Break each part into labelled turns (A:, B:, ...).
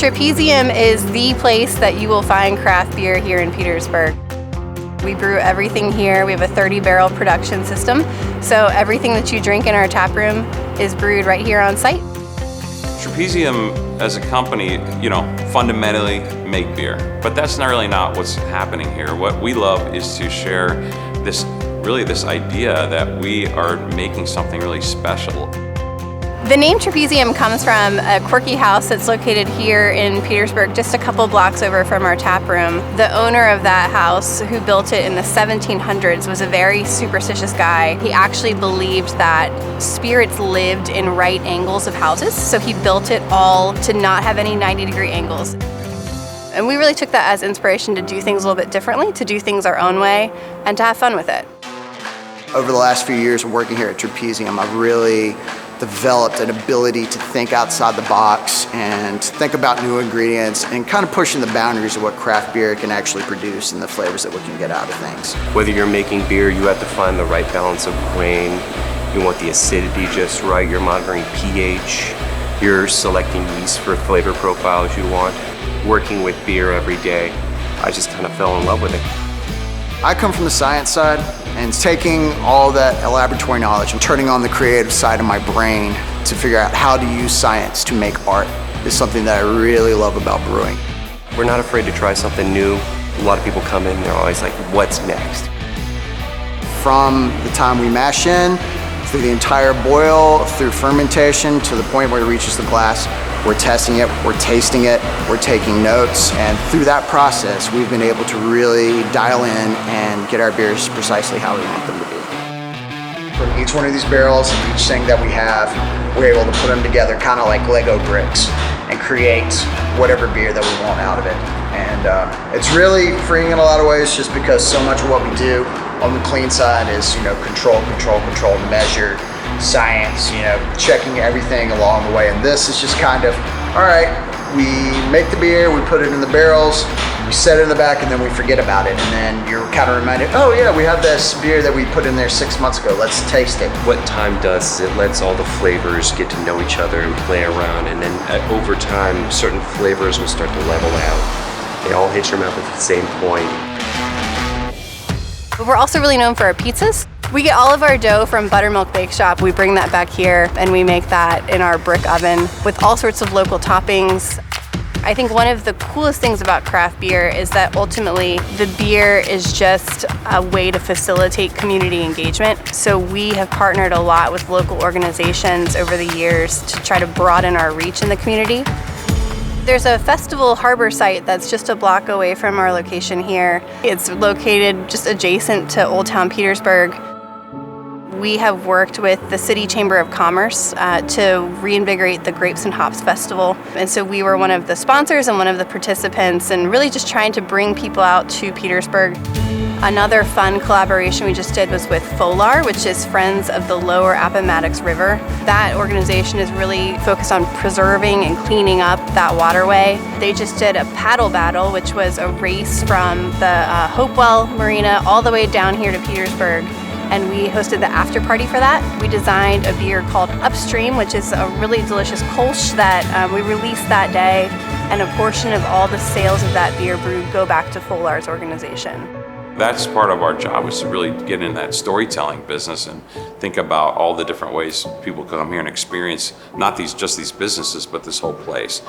A: Trapezium is the place that you will find craft beer here in Petersburg. We brew everything here. We have a 30-barrel production system, so everything that you drink in our tap room is brewed right here on site.
B: Trapezium as a company, fundamentally make beer, but that's not what's happening here. What we love is to share this idea that we are making something really special.
A: The name Trapezium comes from a quirky house that's located here in Petersburg, just a couple blocks over from our tap room. The owner of that house, who built it in the 1700s, was a very superstitious guy. He actually believed that spirits lived in right angles of houses, so he built it all to not have any 90-degree angles. And we really took that as inspiration to do things a little bit differently, to do things our own way, and to have fun with it.
C: Over the last few years of working here at Trapezium, I've really developed an ability to think outside the box and think about new ingredients and kind of pushing the boundaries of what craft beer can actually produce and the flavors that we can get out of things.
D: Whether you're making beer, you have to find the right balance of grain. You want the acidity just right. You're monitoring pH. You're selecting yeast for flavor profiles you want. Working with beer every day, I just kind of fell in love with it.
C: I come from the science side, and taking all that laboratory knowledge and turning on the creative side of my brain to figure out how to use science to make art is something that I really love about brewing.
D: We're not afraid to try something new. A lot of people come in and they're always like, what's next?
C: From the time we mash in, through the entire boil, through fermentation, to the point where it reaches the glass, we're testing it, we're tasting it, we're taking notes, and through that process, we've been able to really dial in and get our beers precisely how we want them to be. From each one of these barrels and each thing that we have, we're able to put them together kind of like Lego bricks and create whatever beer that we want out of it. And it's really freeing in a lot of ways, just because so much of what we do on the clean side is, control, measure, science, checking everything along the way. And this is just kind of, all right, we make the beer, we put it in the barrels, we set it in the back, and then we forget about it. And then you're kind of reminded, oh yeah, we have this beer that we put in there 6 months ago, let's taste it.
D: What time does is it lets all the flavors get to know each other and play around, and then over time, certain flavors will start to level out. They all hit your mouth at the same point.
A: But we're also really known for our pizzas. We get all of our dough from Buttermilk Bake Shop. We bring that back here and we make that in our brick oven with all sorts of local toppings. I think one of the coolest things about craft beer is that ultimately the beer is just a way to facilitate community engagement. So we have partnered a lot with local organizations over the years to try to broaden our reach in the community. There's a festival harbor site that's just a block away from our location here. It's located just adjacent to Old Town Petersburg. We have worked with the City Chamber of Commerce to reinvigorate the Grapes and Hops Festival. And so we were one of the sponsors and one of the participants, and really just trying to bring people out to Petersburg. Another fun collaboration we just did was with FOLAR, which is Friends of the Lower Appomattox River. That organization is really focused on preserving and cleaning up that waterway. They just did a paddle battle, which was a race from the Hopewell Marina all the way down here to Petersburg. And we hosted the after party for that. We designed a beer called Upstream, which is a really delicious Kolsch that we released that day. And a portion of all the sales of that beer brew go back to FOLAR's organization.
B: That's part of our job, is to really get in that storytelling business and think about all the different ways people come here and experience not just these businesses, but this whole place.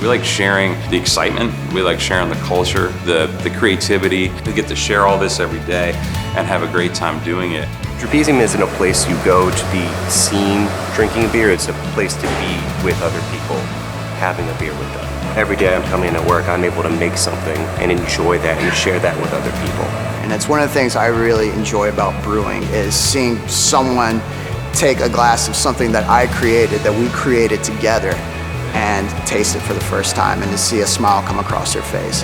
B: We like sharing the excitement, we like sharing the culture, the creativity. We get to share all this every day and have a great time doing it.
D: Trapezium isn't a place you go to be seen drinking beer, it's a place to be with other people, having a beer with them. Every day I'm coming in at work, I'm able to make something and enjoy that and share that with other people.
C: And it's one of the things I really enjoy about brewing, is seeing someone take a glass of something that I created, that we created together, and taste it for the first time, and to see a smile come across their face.